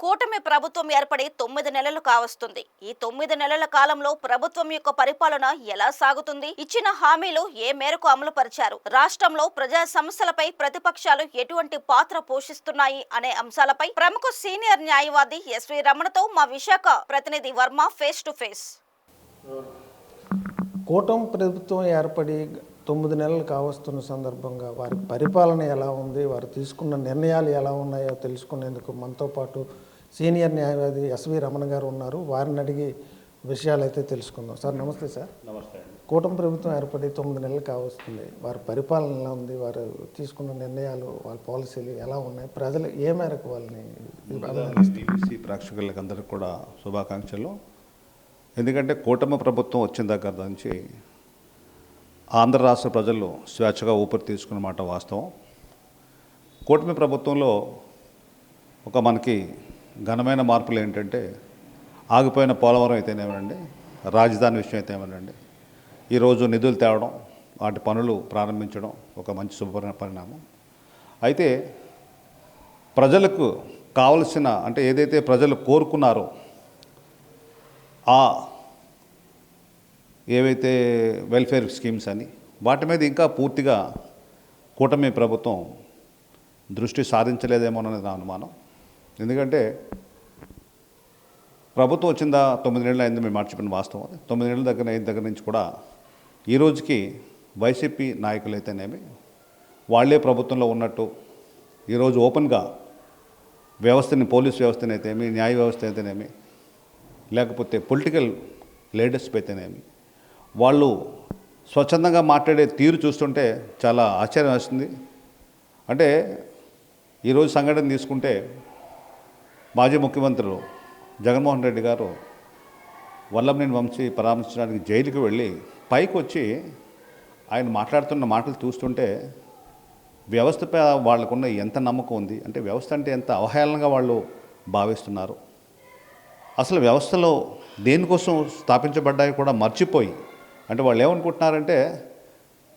కూటమి ప్రభుత్వం ఏర్పడి 9 నెలలు కావస్తుంది. ఈ 9 నెలల కాలంలో ప్రభుత్వం యొక్క పరిపాలన ఎలా సాగుతుంది, ఇచ్చిన హామీలు ఏ మేరకు అమలు పరిచారు, రాష్ట్రంలో ప్రజా సమస్యలపై ప్రతిపక్షాలు ఎటువంటి పాత్ర పోషిస్తున్నాయి అనే అంశాలపై ప్రముఖ సీనియర్ న్యాయవాది ఎస్వి రమణతో మా విశాఖ ప్రతినిధి వర్మ ఫేస్ టు ఫేస్. కూటమి ప్రభుత్వం ఏర్పడి 9 నెలలు కావస్తున్న సందర్భంగా వారి పరిపాలన ఎలా ఉంది, వారు తీసుకున్న నిర్ణయాలు ఎలా ఉన్నాయో తెలుసుకునేందుకు మనతో పాటు సీనియర్ న్యాయవాది ఎస్వి రమణ గారు ఉన్నారు. వారిని అడిగి విషయాలు అయితే తెలుసుకుందాం. సార్ నమస్తే. సార్ నమస్తే. కూటమి ప్రభుత్వం ఏర్పడి 9 నెలలు కావస్తుంది. వారి పరిపాలన ఎలా ఉంది, వారు తీసుకున్న నిర్ణయాలు, వాళ్ళ పాలసీలు ఎలా ఉన్నాయి, ప్రజలు ఏ మేరకు వాళ్ళని బీబీసీ ప్రేక్షకులకు అందరికీ కూడా శుభాకాంక్షలు. ఎందుకంటే కూటమి ప్రభుత్వం వచ్చిన దగ్గర నుంచి ఆంధ్ర రాష్ట్ర ప్రజలు స్వేచ్ఛగా ఊపిరి తీసుకున్న మాట వాస్తవం. కూటమి ప్రభుత్వంలో ఒక మనకి ఘనమైన మార్పులు ఏంటంటే ఆగిపోయిన పోలవరం అయితేనేమనండి, రాజధాని విషయం అయితేనేమనండి, ఈరోజు నిధులు తేవడం, వాటి పనులు ప్రారంభించడం ఒక మంచి శుభ పరిణామం. అయితే ప్రజలకు కావలసిన అంటే ఏదైతే ప్రజలు కోరుకున్నారో ఏవైతే వెల్ఫేర్ స్కీమ్స్ అని వాటి మీద ఇంకా పూర్తిగా కూటమి ప్రభుత్వం దృష్టి సాధించలేదేమోననేది నా అనుమానం. ఎందుకంటే ప్రభుత్వం వచ్చిందా 9 నెలలు అయింది, మేము మర్చిపోయిన వాస్తవం. 9 నెలల దగ్గర నుంచి కూడా ఈ రోజుకి వైసీపీ నాయకులు అయితేనేమి వాళ్ళే ప్రభుత్వంలో ఉన్నట్టు ఈరోజు ఓపెన్గా వ్యవస్థని, పోలీస్ వ్యవస్థని అయితేనేమి, న్యాయ వ్యవస్థ అయితేనేమి, లేకపోతే పొలిటికల్ లీడర్స్ అయితేనేమి వాళ్ళు స్వచ్ఛందంగా మాట్లాడే తీరు చూస్తుంటే చాలా ఆశ్చర్యం వేస్తుంది. అంటే ఈరోజు సంఘటన తీసుకుంటే మాజీ ముఖ్యమంత్రులు జగన్మోహన్ రెడ్డి గారు వల్లభనేని వంశీ పరామర్శించడానికి జైలుకి వెళ్ళి పైకి వచ్చి ఆయన మాట్లాడుతున్న మాటలు చూస్తుంటే వ్యవస్థపై వాళ్ళకున్న ఎంత నమ్మకం ఉంది, అంటే వ్యవస్థ అంటే ఎంత అవహేళనగా వాళ్ళు భావిస్తున్నారు. అసలు వ్యవస్థలో దేనికోసం స్థాపించబడ్డాయి కూడా మర్చిపోయి, అంటే వాళ్ళు ఏమనుకుంటున్నారంటే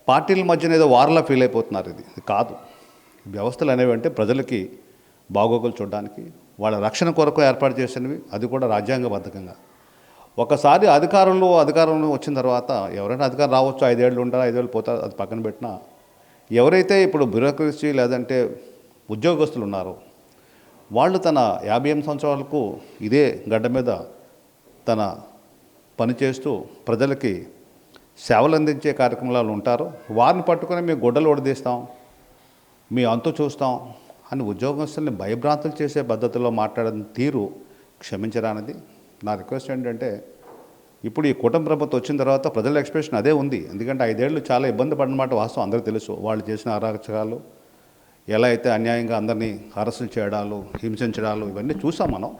పార్టీల మధ్యన ఏదో వారలా ఫీల్ అయిపోతున్నారు. ఇది కాదు. వ్యవస్థలు అనేవి అంటే ప్రజలకి బాగోగులు చూడడానికి, వాళ్ళ రక్షణ కొరకు ఏర్పాటు చేసినవి, అది కూడా రాజ్యాంగబద్ధంగా. ఒకసారి అధికారంలో వచ్చిన తర్వాత ఎవరైనా అధికారం రావచ్చు, 5 ఏళ్ళు ఉంటారు, 5 ఏళ్ళు పోతారు, అది పక్కన పెట్టినా ఎవరైతే ఇప్పుడు బ్యూరోక్రసీ లేదంటే ఉద్యోగస్తులు ఉన్నారో వాళ్ళు తన 58 సంవత్సరాలకు ఇదే గడ్డ మీద తన పనిచేస్తూ ప్రజలకి సేవలు అందించే కార్యక్రమాలు ఉంటారు. వారిని పట్టుకొని మేము గొడ్డలు ఒడదీస్తాం, మీ అంతు చూస్తాం అని ఉద్యోగస్తుల్ని భయభ్రాంతులు చేసే పద్ధతిలో మాట్లాడిన తీరు క్షమించరానిది. నా రిక్వెస్ట్ ఏంటంటే ఇప్పుడు ఈ కూటమి ప్రభుత్వం వచ్చిన తర్వాత ప్రజల ఎక్స్ప్రెషన్ అదే ఉంది. ఎందుకంటే 5 ఏళ్ళు చాలా ఇబ్బంది పడినమాట వాస్తవం అందరికీ తెలుసు. వాళ్ళు చేసిన అరాచకాలు, ఎలా అయితే అన్యాయంగా అందరినీ అరెస్టులు చేయడాలు, హింసించడాలు, ఇవన్నీ చూసాం మనం.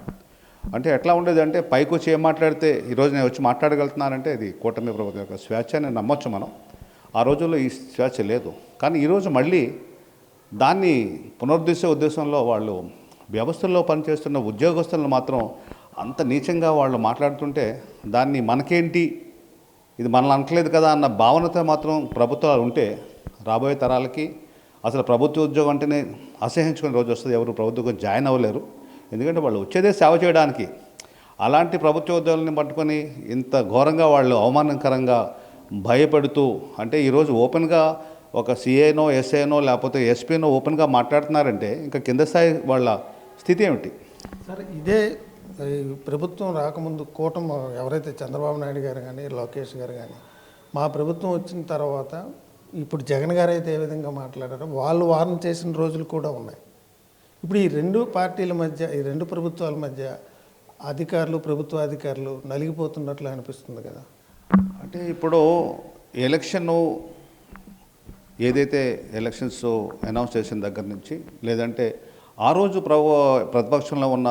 అంటే ఎట్లా ఉండేది అంటే పైకి వచ్చి ఏం మాట్లాడితే ఈరోజు నేను వచ్చి మాట్లాడగలుగుతున్నానంటే ఇది కూటమి ప్రభుత్వం యొక్క స్వేచ్ఛ అని నమ్మొచ్చు మనం. ఆ రోజుల్లో ఈ స్వేచ్ఛ లేదు. కానీ ఈరోజు మళ్ళీ దాన్ని పునరుద్ధరించే ఉద్దేశంలో వాళ్ళు వ్యవస్థల్లో పనిచేస్తున్న ఉద్యోగస్తులను మాత్రం అంత నీచంగా వాళ్ళు మాట్లాడుతుంటే దాన్ని మనకేంటి, ఇది మనల్ని అనట్లేదు కదా అన్న భావనతో మాత్రం ప్రభుత్వాలు ఉంటే రాబోయే తరాలకి అసలు ప్రభుత్వ ఉద్యోగం అంటేనే అసహించుకునే రోజు వస్తుంది. ఎవరు ప్రభుత్వం జాయిన్ అవ్వలేరు. ఎందుకంటే వాళ్ళు వచ్చేదే సేవ చేయడానికి. అలాంటి ప్రభుత్వ ఉద్యోగులని పట్టుకొని ఇంత ఘోరంగా వాళ్ళు అవమానకరంగా భయపెడుతూ, అంటే ఈరోజు ఓపెన్గా ఒక సిఏనో, ఎస్ఐనో లేకపోతే ఎస్పీనో ఓపెన్గా మాట్లాడుతున్నారంటే ఇంకా కింద స్థాయి వాళ్ళ స్థితి ఏమిటి? సార్ ఇదే ప్రభుత్వం రాకముందు కూటమి ఎవరైతే చంద్రబాబు నాయుడు గారు కానీ, లోకేష్ గారు కానీ, మా ప్రభుత్వం వచ్చిన తర్వాత ఇప్పుడు జగన్ గారు అయితే ఏ విధంగా మాట్లాడారో వాళ్ళు వారం చేసిన రోజులు కూడా ఉన్నాయి. ఇప్పుడు ఈ 2 పార్టీల మధ్య, ఈ 2 ప్రభుత్వాల మధ్య ప్రభుత్వ అధికారులు నలిగిపోతున్నట్లు అనిపిస్తుంది కదా. అంటే ఇప్పుడు ఏదైతే ఎలక్షన్స్ అనౌన్స్ చేసిన దగ్గర నుంచి, లేదంటే ఆ రోజు ప్రతిపక్షంలో ఉన్న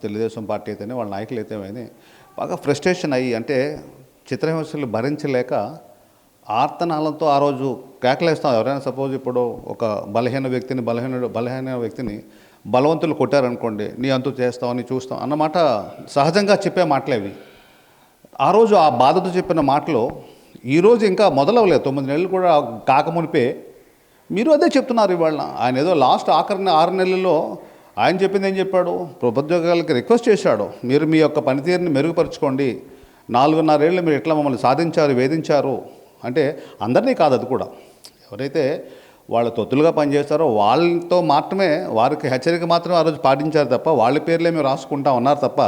తెలుగుదేశం పార్టీ అయితేనే వాళ్ళ నాయకులు అయితేనే బాగా ఫ్రస్ట్రేషన్ అయ్యి, అంటే చిత్రహింసలు భరించలేక ఆర్తనాలతో ఆ రోజు కేకలేస్తాం. ఎవరైనా సపోజ్ ఇప్పుడు ఒక బలహీన వ్యక్తిని బలవంతులు కొట్టారనుకోండి, నీ అంతు చేస్తామని చూస్తాం అన్నమాట సహజంగా చెప్పే మాటలేవి. ఆ రోజు ఆ బాధతో చెప్పిన మాటలు ఈరోజు ఇంకా మొదలవలేదు. 9 నెలలు కూడా కాకమునిపే మీరు అదే చెప్తున్నారు. ఇవాళ ఆయన ఏదో లాస్ట్ ఆఖరిన 6 నెలల్లో ఆయన చెప్పింది ఏం చెప్పాడు? ప్రభుత్వోద్యోగాలకి రిక్వెస్ట్ చేశాడు, మీరు మీ యొక్క పనితీరుని మెరుగుపరచుకోండి, 4.5 ఏళ్ళు మీరు ఎట్లా మమ్మల్ని సాధించారు, వేధించారు అంటే అందరినీ కాదు, అది కూడా ఎవరైతే వాళ్ళ తొత్తులుగా పనిచేస్తారో వాళ్ళతో మాత్రమే, వారికి హెచ్చరిక మాత్రమే ఆ రోజు పాటించారు తప్ప వాళ్ళ పేర్లే మేము రాసుకుంటా ఉన్నారు తప్ప,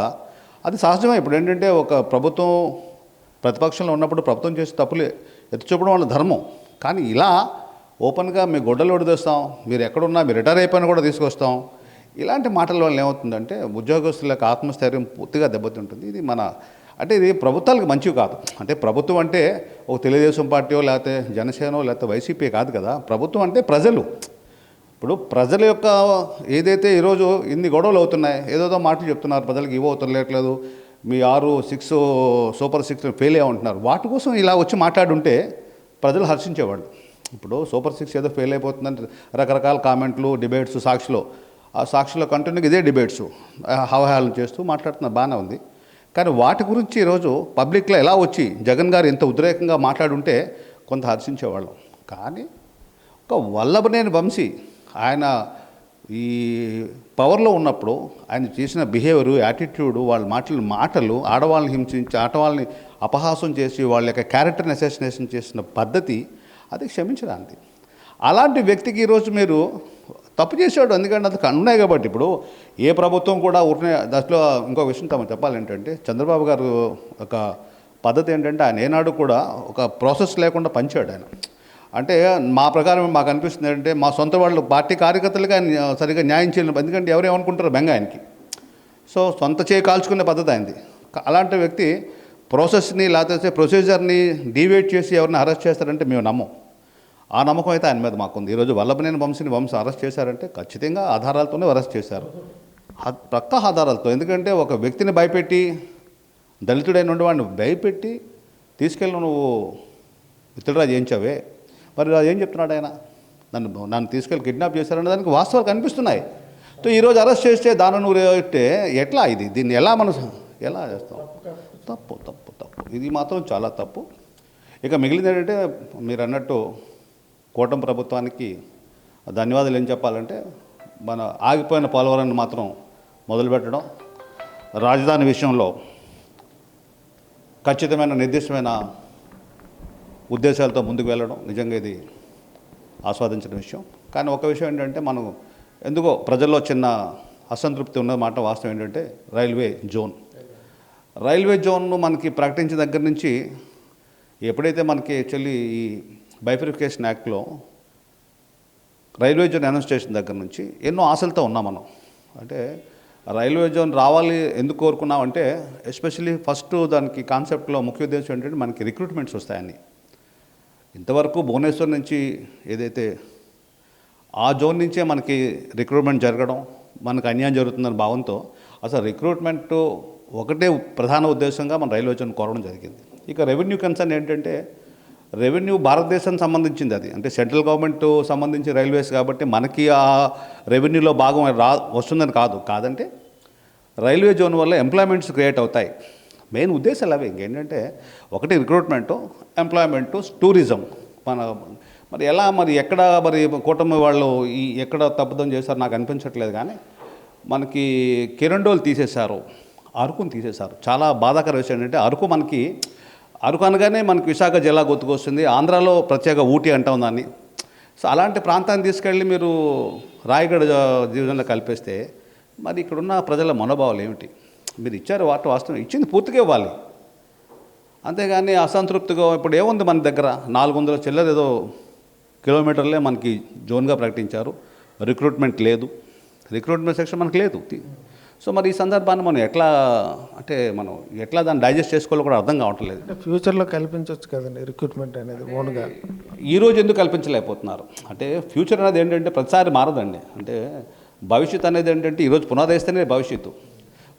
అది సహజమే. ఇప్పుడు ఏంటంటే ఒక ప్రభుత్వం ప్రతిపక్షంలో ఉన్నప్పుడు ప్రభుత్వం చేసే తప్పులు ఎత్తి చూపడం వాళ్ళ ధర్మం. కానీ ఇలా ఓపెన్గా మీ గొడ్డలు ఒడిదేస్తాం, మీరు ఎక్కడున్నా మీరు రిటైర్ అయిపోయినా కూడా తీసుకొస్తాం, ఇలాంటి మాటల వల్ల ఏమవుతుందంటే ఉద్యోగస్తుల యొక్క ఆత్మస్థైర్యం పూర్తిగా దెబ్బతింటుంది. ఇది అంటే ఇది ప్రభుత్వాలకు మంచివి కాదు. అంటే ప్రభుత్వం అంటే ఒక తెలుగుదేశం పార్టీయో లేకపోతే జనసేనో లేకపోతే వైసీపీ కాదు కదా. ప్రభుత్వం అంటే ప్రజలు. ఇప్పుడు ప్రజల యొక్క ఏదైతే ఈరోజు ఇన్ని గొడవలు అవుతున్నాయి, ఏదోదో మాటలు చెప్తున్నారు, ప్రజలకు ఇవో అవుతలేదు, మీ 6 సూపర్ 6 ఫెయిల్ అయ్యి ఉంటున్నారు, వాటి కోసం ఇలా వచ్చి మాట్లాడుంటే ప్రజలు హర్షించేవాళ్ళు. ఇప్పుడు సూపర్ 6 ఏదో ఫెయిల్ అయిపోతుందంటే రకరకాల కామెంట్లు, డిబేట్స్, సాక్షిలో కంటిన్యూగా ఇదే డిబేట్స్ హవహాలను చేస్తూ మాట్లాడుతున్నారు, బాగానే ఉంది. కానీ వాటి గురించి ఈరోజు పబ్లిక్లో ఎలా వచ్చి జగన్ గారు ఎంత ఉద్రేకంగా మాట్లాడుంటే కొంత హర్షించేవాళ్ళం. కానీ ఒక వల్లభనేని వంశీ ఆయన ఈ పవర్లో ఉన్నప్పుడు ఆయన చేసిన బిహేవియరు, యాటిట్యూడు, వాళ్ళ మాటలు ఆడవాళ్ళని హింసించి, ఆడవాళ్ళని అపహాసం చేసి వాళ్ళ యొక్క క్యారెక్టర్ని అసాసినేషన్ చేసిన పద్ధతి అది క్షమించడానికి. అలాంటి వ్యక్తికి ఈరోజు మీరు తప్పు చేశాడు, ఎందుకంటే అది ఉన్నాయి కాబట్టి. ఇప్పుడు ఏ ప్రభుత్వం కూడా ఊరినే దశలో ఇంకో విషయం తమ చెప్పాలేంటంటే, చంద్రబాబు గారు ఒక పద్ధతి ఏంటంటే ఆయన ఏనాడు కూడా ఒక ప్రాసెస్ లేకుండా పనిచాడు ఆయన. అంటే మా ప్రకారం మాకు అనిపిస్తుంది ఏంటంటే మా సొంత వాళ్ళు పార్టీ కార్యకర్తలుగా ఆయన సరిగ్గా న్యాయం చేయలేం, ఎందుకంటే ఎవరేమనుకుంటారో బెంగ ఆయనకి. సో సొంత చేయి కాల్చుకునే పద్ధతి ఆయనది. అలాంటి వ్యక్తి ప్రాసెస్ని లేకపోతే ప్రొసీజర్ని డీవియేట్ చేసి ఎవరిని అరెస్ట్ చేస్తారంటే మేము నమ్మం. ఆ నమ్మకం అయితే ఆయన మీద మాకుంది. ఈరోజు వల్లభనేని వంశీని అరెస్ట్ చేశారంటే ఖచ్చితంగా ఆధారాలతోనే అరెస్ట్ చేశారు, పక్కా ఆధారాలతో. ఎందుకంటే ఒక వ్యక్తిని భయపెట్టి, దళితుడైన వాడిని భయపెట్టి తీసుకెళ్ళి నువ్వు విత్డ్రా చేయించావే, మరి అది ఏం చెప్తున్నాడు ఆయన? నన్ను తీసుకెళ్ళి కిడ్నాప్ చేశారనే దానికి వాస్తవాలు కనిపిస్తున్నాయి. సో ఈరోజు అరెస్ట్ చేస్తే దాన్ని నువ్వు అంటే ఎట్లా? దీన్ని ఎలా ఎలా చేస్తాం? తప్పు ఇది మాత్రం చాలా తప్పు. ఇక మిగిలింది ఏంటంటే మీరు అన్నట్టు కూటమి ప్రభుత్వానికి ధన్యవాదాలు ఏం చెప్పాలంటే, మన ఆగిపోయిన పోలవరాన్ని మాత్రం మొదలుపెట్టడం, రాజధాని విషయంలో ఖచ్చితమైన నిర్దిష్టమైన ఉద్దేశాలతో ముందుకు వెళ్ళడం నిజంగా ఇది ఆస్వాదించిన విషయం. కానీ ఒక విషయం ఏంటంటే, మనం ఎందుకో ప్రజల్లో చిన్న అసంతృప్తి ఉన్నమాట వాస్తవం ఏంటంటే రైల్వే జోన్ను మనకి ప్రకటించిన దగ్గర నుంచి ఎప్పుడైతే మనకి యాక్చువల్లీ ఈ బైఫికేషన్ యాక్ట్లో రైల్వే జోన్ అనౌన్స్ చేసిన దగ్గర నుంచి ఎన్నో ఆశలతో ఉన్నాం మనం. అంటే రైల్వే జోన్ రావాలి ఎందుకు కోరుకున్నామంటే, ఎస్పెషల్లీ ఫస్ట్ దానికి కాన్సెప్ట్లో ముఖ్య ఉద్దేశం ఏంటంటే మనకి రిక్రూట్మెంట్స్ వస్తాయని. ఇంతవరకు భువనేశ్వర్ నుంచి ఏదైతే ఆ జోన్ నుంచే మనకి రిక్రూట్మెంట్ జరగడం, మనకు అన్యాయం జరుగుతుందని భావంతో అసలు రిక్రూట్మెంట్ ఒకటే ప్రధాన ఉద్దేశంగా మన రైల్వే జోన్ కోరడం జరిగింది. ఇక రెవెన్యూ కన్సర్న్ ఏంటంటే, రెవెన్యూ భారతదేశానికి సంబంధించింది అది, అంటే సెంట్రల్ గవర్నమెంట్ సంబంధించి రైల్వేస్ కాబట్టి మనకి ఆ రెవెన్యూలో భాగం వస్తుందని కాదంటే రైల్వే జోన్ వల్ల ఎంప్లాయ్మెంట్స్ క్రియేట్ అవుతాయి. మెయిన్ ఉద్దేశాలు అవి. ఇంకేంటంటే ఒకటి రిక్రూట్మెంటు, ఎంప్లాయ్మెంటు, టూరిజం. మరి ఎలా ఎక్కడ కూటమి వాళ్ళు ఎక్కడ తప్పుదం చేశారు నాకు అనిపించట్లేదు. కానీ మనకి కిరండోలు తీసేశారు, అరకుని తీసేశారు. చాలా బాధాకర విషయం ఏంటంటే, అరకు అనగానే మనకి విశాఖ జిల్లా గుర్తుకొస్తుంది, ఆంధ్రాలో ప్రత్యేక ఊటీ అంటాం దాన్ని. సో అలాంటి ప్రాంతాన్ని తీసుకెళ్ళి మీరు రాయగఢ డివిజన్లో కలిపేస్తే మరి ఇక్కడున్న ప్రజల మనోభావాలు ఏమిటి? మీరు ఇచ్చారు వాస్తవం, ఇచ్చింది పూర్తిగా ఇవ్వాలి. అంతేగాని అసంతృప్తిగా ఇప్పుడు ఏముంది మన దగ్గర 400 చిల్లర ఏదో కిలోమీటర్లే మనకి జోన్గా ప్రకటించారు, రిక్రూట్మెంట్ లేదు, రిక్రూట్మెంట్ సెక్షన్ మనకు లేదు. సో మరి ఈ సందర్భాన్ని మనం ఎట్లా దాన్ని డైజెస్ట్ చేసుకోవాలో కూడా అర్థం కావట్లేదు. ఫ్యూచర్లో కల్పించవచ్చు కదండి రిక్రూట్మెంట్ అనేది ఓన్గా. ఈరోజు ఎందుకు కల్పించలేకపోతున్నారు అంటే, ఫ్యూచర్ అనేది ఏంటంటే ప్రతిసారి మారదండి. అంటే భవిష్యత్తు అనేది ఏంటంటే ఈరోజు పునాది వేస్తేనే భవిష్యత్తు.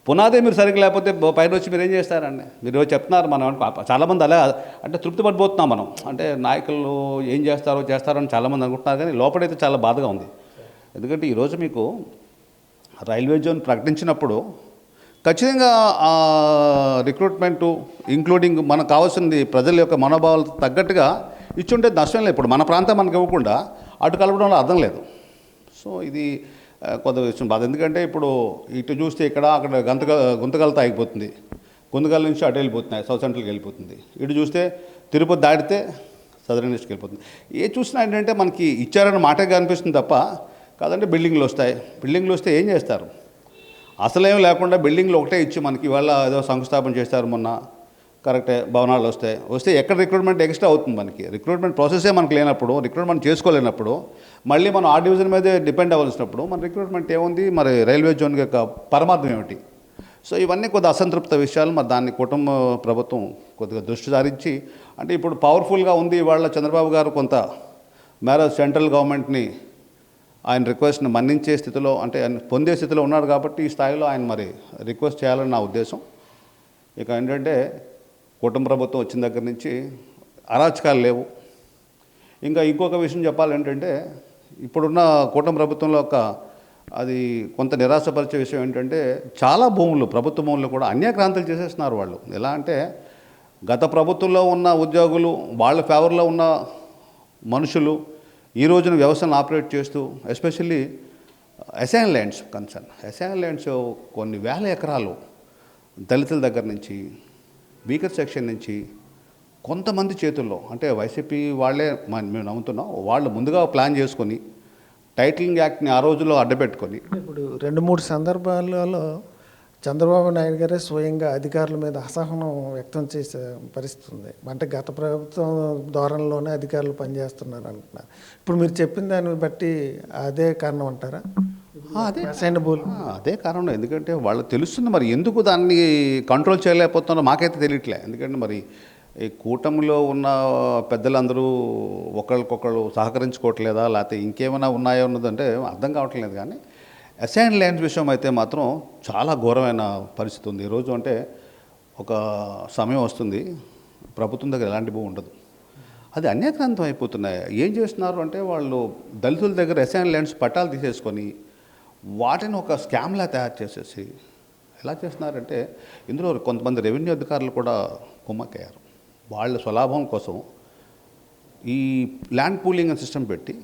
పునాదే మీరు సరిగ్గా లేకపోతే పైన వచ్చి మీరు ఏం చేస్తారండి? మీరు చెప్తున్నారు, మనం చాలామంది అలా అంటే తృప్తి పడిపోతున్నాం మనం. అంటే నాయకులు ఏం చేస్తారని చాలామంది అనుకుంటున్నారు, కానీ లోపలైతే చాలా బాధగా ఉంది. ఎందుకంటే ఈరోజు మీకు రైల్వే జోన్ ప్రకటించినప్పుడు ఖచ్చితంగా రిక్రూట్మెంటు ఇంక్లూడింగ్ మనకు కావాల్సింది ప్రజల యొక్క మనోభావాలకు తగ్గట్టుగా ఇచ్చుంటే నష్టం లేదు. ఇప్పుడు మన ప్రాంతం మనకు ఇవ్వకుండా అటు కలపడంలో అర్థం లేదు. సో ఇది కొంత విషయం బాధ. ఎందుకంటే ఇప్పుడు ఇటు చూస్తే ఇక్కడ అక్కడ గుంతకల్తో ఆగిపోతుంది, గుంతకల్ నుంచి అటు వెళ్ళిపోతున్నాయి, సౌత్ సెంట్రల్కి వెళ్ళిపోతుంది. ఇటు చూస్తే తిరుపతి దాటితే సదరన్ ఈస్ట్కి వెళ్ళిపోతుంది. ఏ చూసినా ఏంటంటే మనకి ఇచ్చారన్న మాటగా అనిపిస్తుంది తప్ప, కాదంటే బిల్డింగ్లు వస్తాయి. బిల్డింగ్లు వస్తే ఏం చేస్తారు? అసలేం లేకుండా బిల్డింగ్లు ఒకటే ఇచ్చి మనకి ఇవాళ ఏదో శంకుస్థాపన చేస్తారు మొన్న, కరెక్టే, భవనాలు వస్తే ఎక్కడ రిక్రూట్మెంట్ ఎక్స్ట్రా అవుతుంది? మనకి రిక్రూట్మెంట్ ప్రాసెసే మనకు లేనప్పుడు, రిక్రూట్మెంట్ చేసుకోలేనప్పుడు, మళ్ళీ మనం ఆ డివిజన్ మీదే డిపెండ్ అవ్వాల్సినప్పుడు మన రిక్రూట్మెంట్ ఏముంది? మరి రైల్వే జోన్ యొక్క పరమార్థం ఏమిటి? సో ఇవన్నీ కొద్దిగా అసంతృప్త విషయాలు. మరి దాన్ని కుటుంబ ప్రభుత్వం కొద్దిగా దృష్టి సారించి, అంటే ఇప్పుడు పవర్ఫుల్గా ఉంది ఇవాళ చంద్రబాబు గారు కొంత మేర సెంట్రల్ గవర్నమెంట్ని ఆయన రిక్వెస్ట్ని మన్నించే స్థితిలో, అంటే ఆయన పొందే స్థితిలో ఉన్నారు కాబట్టి ఈ స్థాయిలో ఆయన మరి రిక్వెస్ట్ చేయాలని నా ఉద్దేశం. ఇక ఏంటంటే కుటుంబ ప్రభుత్వం వచ్చిన దగ్గర నుంచి అరాచకాలు లేవు. ఇంకా ఇంకొక విషయం చెప్పాలంటే ఇప్పుడున్న కూటమి ప్రభుత్వంలో అది కొంత నిరాశపరిచే విషయం ఏంటంటే చాలా భూములు, ప్రభుత్వ భూములు కూడా అన్యాక్రాంతులు చేసేస్తున్నారు వాళ్ళు. ఎలా అంటే గత ప్రభుత్వంలో ఉన్న ఉద్యోగులు, వాళ్ళ ఫేవర్లో ఉన్న మనుషులు ఈ రోజున వ్యవస్థను ఆపరేట్ చేస్తూ, ఎస్పెషల్లీ అసైన్ ల్యాండ్స్ కొన్ని వేల ఎకరాలు దళితుల దగ్గర నుంచి, వీకర్ సెక్షన్ నుంచి కొంతమంది చేతుల్లో, అంటే వైసీపీ వాళ్ళే మేము నమ్ముతున్నాం, వాళ్ళు ముందుగా ప్లాన్ చేసుకొని టైటిలింగ్ యాక్ట్ని ఆ రోజుల్లో అడ్డపెట్టుకొని, ఇప్పుడు 2-3 సందర్భాలలో చంద్రబాబు నాయుడు గారే స్వయంగా అధికారుల మీద అసహనం వ్యక్తం చేసే పరిస్థితి ఉంది. అంటే గత ప్రభుత్వం ధోరణిలోనే అధికారులు పనిచేస్తున్నారు అంటున్నారు. ఇప్పుడు మీరు చెప్పిన దాన్ని బట్టి అదే కారణం అంటారా? అదే కారణం. ఎందుకంటే వాళ్ళు తెలుస్తుంది మరి ఎందుకు దాన్ని కంట్రోల్ చేయలేకపోతున్నారో మాకైతే తెలియట్లే. ఎందుకంటే మరి ఈ కూటమిలో ఉన్న పెద్దలందరూ ఒకళ్ళకొకళ్ళు సహకరించుకోవట్లేదా, లేకపోతే ఇంకేమైనా ఉన్నాయో ఉన్నదంటే అర్థం కావట్లేదు. కానీ అసైన్ ల్యాండ్స్ విషయం అయితే మాత్రం చాలా ఘోరమైన పరిస్థితి ఉంది ఈరోజు. అంటే ఒక సమయం వస్తుంది ప్రభుత్వం దగ్గర ఎలాంటి భూమి ఉండదు, అది అన్యాక్రాంతం అయిపోతున్నాయి. ఏం చేస్తున్నారు అంటే వాళ్ళు దళితుల దగ్గర అసైన్ ల్యాండ్స్ పట్టాలు తీసేసుకొని వాటిని ఒక స్కామ్లా తయారు చేసేసి ఎలా చేస్తున్నారంటే ఇందులో కొంతమంది రెవెన్యూ అధికారులు కూడా కుమ్మక్కయ్యారు. వాళ్ళ స్వలాభం కోసం ఈ ల్యాండ్ పూలింగ్ సిస్టమ్ పెట్టి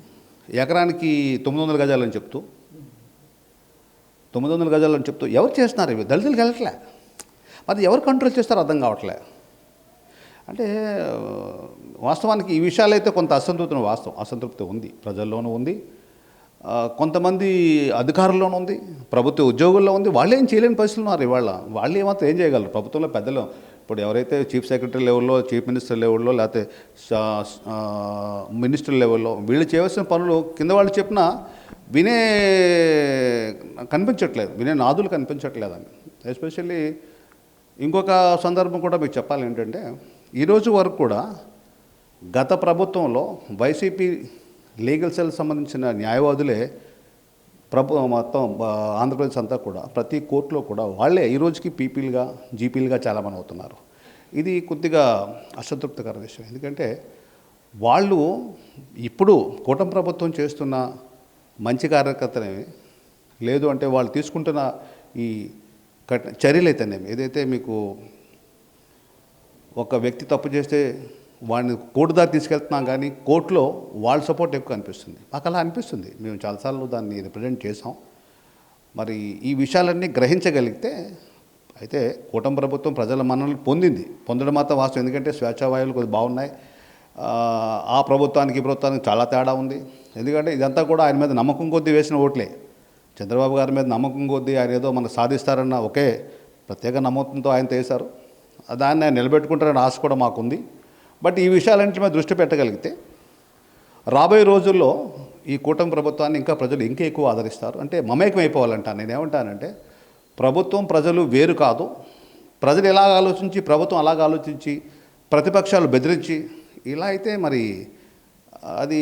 ఎకరానికి 900 గజాలని చెప్తూ 900 గజాలని చెప్తూ ఎవరు చేస్తున్నారు? ఇవి దళితులకు వెళ్ళట్లే. అది ఎవరు కంట్రోల్ చేస్తారో అర్థం కావట్లే. అంటే వాస్తవానికి ఈ విషయాలైతే కొంత అసంతృప్తి ఉంది, ప్రజల్లోనూ ఉంది, కొంతమంది అధికారుల్లోనూ ఉంది, ప్రభుత్వ ఉద్యోగుల్లో ఉంది. వాళ్ళు ఏం చేయలేని పరిస్థితులు ఉన్నారు ఇవాళ. వాళ్ళు ఏమాత్రం ఏం చేయగలరు? ప్రభుత్వంలో పెద్దలు ఇప్పుడు ఎవరైతే చీఫ్ సెక్రటరీ లెవెల్లో, చీఫ్ మినిస్టర్ లెవెల్లో, లేకపోతే మినిస్టర్ లెవెల్లో వీళ్ళు చేయవలసిన పనులు కింద వాళ్ళు చెప్పినా వినే నాదులు కనిపించట్లేదని. ఎస్పెషల్లీ ఇంకొక సందర్భం కూడా మీకు చెప్పాలి ఏంటంటే ఈరోజు వరకు కూడా గత ప్రభుత్వంలో వైసీపీ లీగల్ సెల్ సంబంధించిన న్యాయవాదులే మొత్తం ఆంధ్రప్రదేశ్ అంతా కూడా ప్రతి కోర్టులో కూడా వాళ్ళే ఈ రోజుకి పీపీలుగా, జీపీలుగా చాలామంది అవుతున్నారు. ఇది కొద్దిగా అసంతృప్తికర విషయం. ఎందుకంటే వాళ్ళు ఇప్పుడు కూటమి ప్రభుత్వం చేస్తున్న మంచి కార్యకర్తనేమి లేదు, అంటే వాళ్ళు తీసుకుంటున్న ఈ చర్యలు అయితేనేమి, ఏదైతే మీకు ఒక వ్యక్తి తప్పు చేస్తే వాడిని కోర్టు దాకా తీసుకెళ్తున్నాం, కానీ కోర్టులో వాళ్ళ సపోర్ట్ ఎక్కువ అనిపిస్తుంది. మాకు అలా అనిపిస్తుంది. మేము చాలాసార్లు దాన్ని రిప్రజెంట్ చేసాం. మరి ఈ విషయాలన్నీ గ్రహించగలిగితే అయితే కూటమి ప్రభుత్వం ప్రజల మన్ననలు పొందడం మాత్రం వాస్తవం. ఎందుకంటే స్వేచ్ఛావాయువులు కొద్దిగా బాగున్నాయి. ఆ ప్రభుత్వానికి ఈ ప్రభుత్వానికి చాలా తేడా ఉంది. ఎందుకంటే ఇదంతా కూడా ఆయన మీద నమ్మకం కొద్దీ వేసిన ఓట్లే. చంద్రబాబు గారి మీద నమ్మకం కొద్దీ ఆయన ఏదో మనకు సాధిస్తారన్న ఒకే ప్రత్యేక నమ్మకంతో ఆయన చేశారు. దాన్ని ఆయన నిలబెట్టుకుంటారన్న ఆశ కూడా మాకుంది. బట్ ఈ విషయాలన్నింటి మీద దృష్టి పెట్టగలిగితే రాబోయే రోజుల్లో ఈ కూటమి ప్రభుత్వాన్ని ఇంకా ప్రజలు ఇంకా ఎక్కువ ఆదరిస్తారు. అంటే మమేకం అయిపోవాలంటాను. నేనేమంటానంటే ప్రభుత్వం ప్రజలు వేరు కాదు. ప్రజలు ఎలాగ ఆలోచించి ప్రభుత్వం అలాగ ఆలోచించి ప్రతిపక్షాలు బెదిరించి ఇలా అయితే మరి అది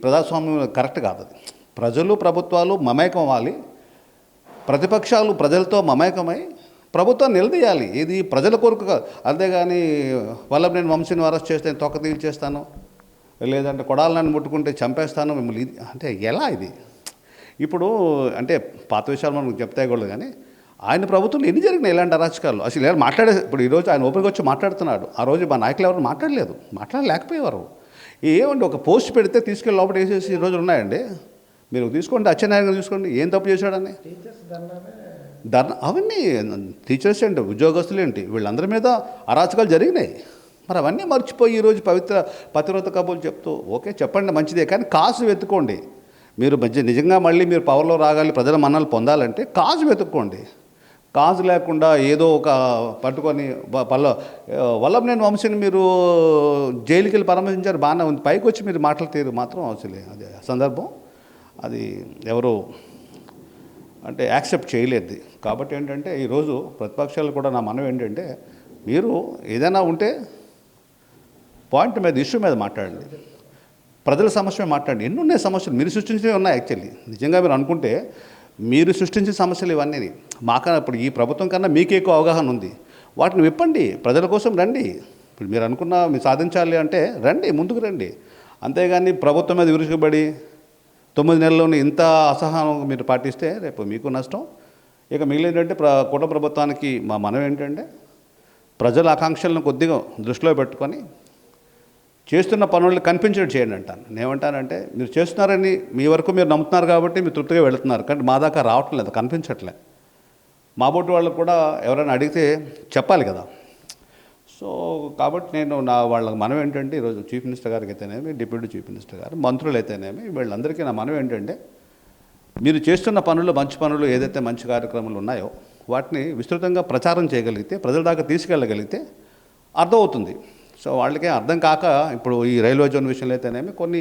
ప్రజాస్వామ్యం కరెక్ట్ కాదు. అది ప్రజలు ప్రభుత్వాలు మమేకం అవ్వాలి. ప్రతిపక్షాలు ప్రజలతో మమేకమై ప్రభుత్వాన్ని నిలదీయాలి. ఇది ప్రజల కోరిక కాదు. అంతేగాని వల్లభనేని వంశీని అరెస్ట్ చేస్తే తొక్క తీల్చేస్తాను, లేదంటే కొడాలని ముట్టుకుంటే చంపేస్తాను మిమ్మల్ని, అంటే ఎలా ఇది? ఇప్పుడు అంటే పాత విషయాలు మనకు చెప్తాయకూడదు, కానీ ఆయన ప్రభుత్వంలో ఎన్ని జరిగినాయి ఇలాంటి అరాచకాలు? అసలు ఇలా ఇప్పుడు ఈరోజు ఆయన ఓపెన్గా వచ్చి మాట్లాడుతున్నాడు. ఆ రోజు మా నాయకులు ఎవరు మాట్లాడలేకపోయేవారు. ఏమండి ఒక పోస్ట్ పెడితే తీసుకెళ్ళి లోపల వేసేసి ఈ రోజు ఉన్నాయండి. మీరు తీసుకోండి, అచ్చెన్నాయుడు గారు తీసుకోండి, ఏం తప్పు చేశాడని టీచర్స్ ధర్నానే ధర్నా అవన్నీ టీచర్స్ ఏంటి, ఉద్యోగస్తులు ఏంటి, వీళ్ళందరి మీద అరాచకాలు జరిగినాయి. మరి అవన్నీ మర్చిపోయి ఈరోజు పతివ్రత కబుర్లు చెప్తూ ఓకే చెప్పండి మంచిదే, కానీ కాసు వెతుక్కోండి. మీరు నిజంగా మళ్ళీ మీరు పవర్లో రాగాలి, ప్రజల మన్నలు పొందాలంటే కాజు వెతుక్కోండి. కాజు లేకుండా ఏదో ఒక పట్టుకొని వల్లభనేని వంశీని మీరు జైలుకి వెళ్ళి పరామర్శించారు, బాగానే ఉంది. పైకి వచ్చి మీరు మాటలు తీరు మాత్రం అవసరం అది సందర్భం అది ఎవరు అంటే యాక్సెప్ట్ చేయలేదు. కాబట్టి ఏంటంటే ఈరోజు ప్రతిపక్షాలు కూడా నా మనవి ఏంటంటే మీరు ఏదైనా ఉంటే పాయింట్ మీద, ఇష్యూ మీద మాట్లాడండి, ప్రజల సమస్య మీద మాట్లాడండి. ఎన్ని ఉన్నాయి సమస్యలు, మీరు సృష్టించినవి ఉన్నాయి. యాక్చువల్లీ నిజంగా మీరు అనుకుంటే మీరు సృష్టించిన సమస్యలు ఇవన్నీ మాకన్నా ఇప్పుడు ఈ ప్రభుత్వం కన్నా మీకే ఎక్కువ అవగాహన ఉంది. వాటిని విప్పండి, ప్రజల కోసం రండి. ఇప్పుడు మీరు అనుకున్న మీరు సాధించాలి అంటే రండి, ముందుకు రండి. అంతేగాని ప్రభుత్వం మీద విరుచుకుపడి 9 నెలల్లోనే ఇంత అసహనం మీరు పాటిస్తే రేపు మీకు నష్టం. ఇక మిగిలిందంటే కూటమి ప్రభుత్వానికి మా మనం ఏంటంటే ప్రజల ఆకాంక్షలను కొద్దిగా దృష్టిలో పెట్టుకొని చేస్తున్న పనులు కనిపించేట్టు చేయండి అంటాను. నేనేమంటానంటే మీరు చేస్తున్నారని మీ వరకు మీరు నమ్ముతున్నారు కాబట్టి మీరు తృప్తిగా వెళుతున్నారు, కానీ మా దాకా రావటం లేదు, కనిపించట్లే. మా బోటి వాళ్ళకు కూడా ఎవరైనా అడిగితే చెప్పాలి కదా. సో కాబట్టి నేను వాళ్ళకి మనం ఏంటంటే ఈరోజు చీఫ్ మినిస్టర్ గారికి అయితేనేమి, డిప్యూటీ చీఫ్ మినిస్టర్ గారు, మంత్రులు అయితేనేమి, వీళ్ళందరికీ నా మనం ఏంటంటే మీరు చేస్తున్న పనులు, మంచి పనులు ఏదైతే మంచి కార్యక్రమాలు ఉన్నాయో వాటిని విస్తృతంగా ప్రచారం చేయగలిగితే, ప్రజల దాకా తీసుకెళ్ళగలిగితే అర్థమవుతుంది. సో వాళ్ళకే అర్థం కాక ఇప్పుడు ఈ రైల్వే జోన్ విషయంలో అయితేనేమి, కొన్ని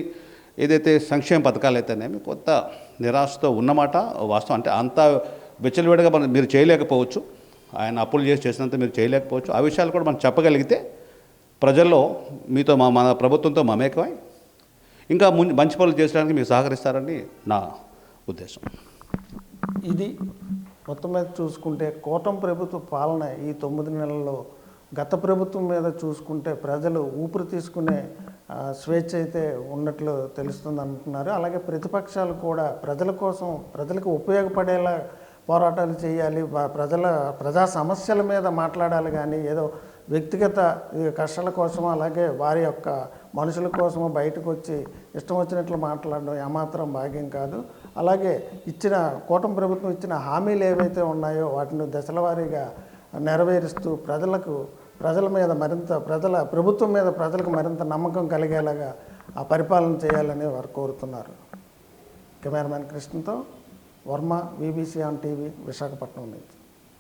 ఏదైతే సంక్షేమ పథకాలు అయితేనేమి కొత్త నిరాశతో ఉన్నమాట వాస్తవం. అంటే అంత విచ్చలవిడిగా మీరు చేయలేకపోవచ్చు, ఆయన అప్పులు చేసినంత మీరు చేయలేకపోవచ్చు. ఆ విషయాలు కూడా మనం చెప్పగలిగితే ప్రజల్లో మీతో మన ప్రభుత్వంతో మమేకమై ఇంకా మంచి పనులు చేసడానికి మీరు సహకరిస్తారని నా ఉద్దేశం. ఇది మొత్తం మీద చూసుకుంటే కూటమి ప్రభుత్వ పాలన ఈ 9 నెలల్లో గత ప్రభుత్వం మీద చూసుకుంటే ప్రజలు ఊపిరి తీసుకునే స్వేచ్ఛ అయితే ఉన్నట్లు తెలుస్తుంది అంటున్నారు. అలాగే ప్రతిపక్షాలు కూడా ప్రజల కోసం, ప్రజలకు ఉపయోగపడేలా పోరాటాలు చేయాలి, ప్రజా సమస్యల మీద మాట్లాడాలి, కానీ ఏదో వ్యక్తిగత కష్టాల కోసమో అలాగే వారి యొక్క మనుషుల కోసమో బయటకు వచ్చి ఇష్టం వచ్చినట్లు మాట్లాడడం ఏమాత్రం భాగ్యం కాదు. అలాగే కూటమి ప్రభుత్వం ఇచ్చిన హామీలు ఏవైతే ఉన్నాయో వాటిని దశల వారీగా నెరవేరుస్తూ ప్రజల మీద మరింత ప్రభుత్వం మీద ప్రజలకు మరింత నమ్మకం కలిగేలాగా ఆ పరిపాలన చేయాలని వారు కోరుతున్నారు. కెమెరామెన్ కృష్ణతో Varma, BBC on TV, Visakhapatnam నుంచి.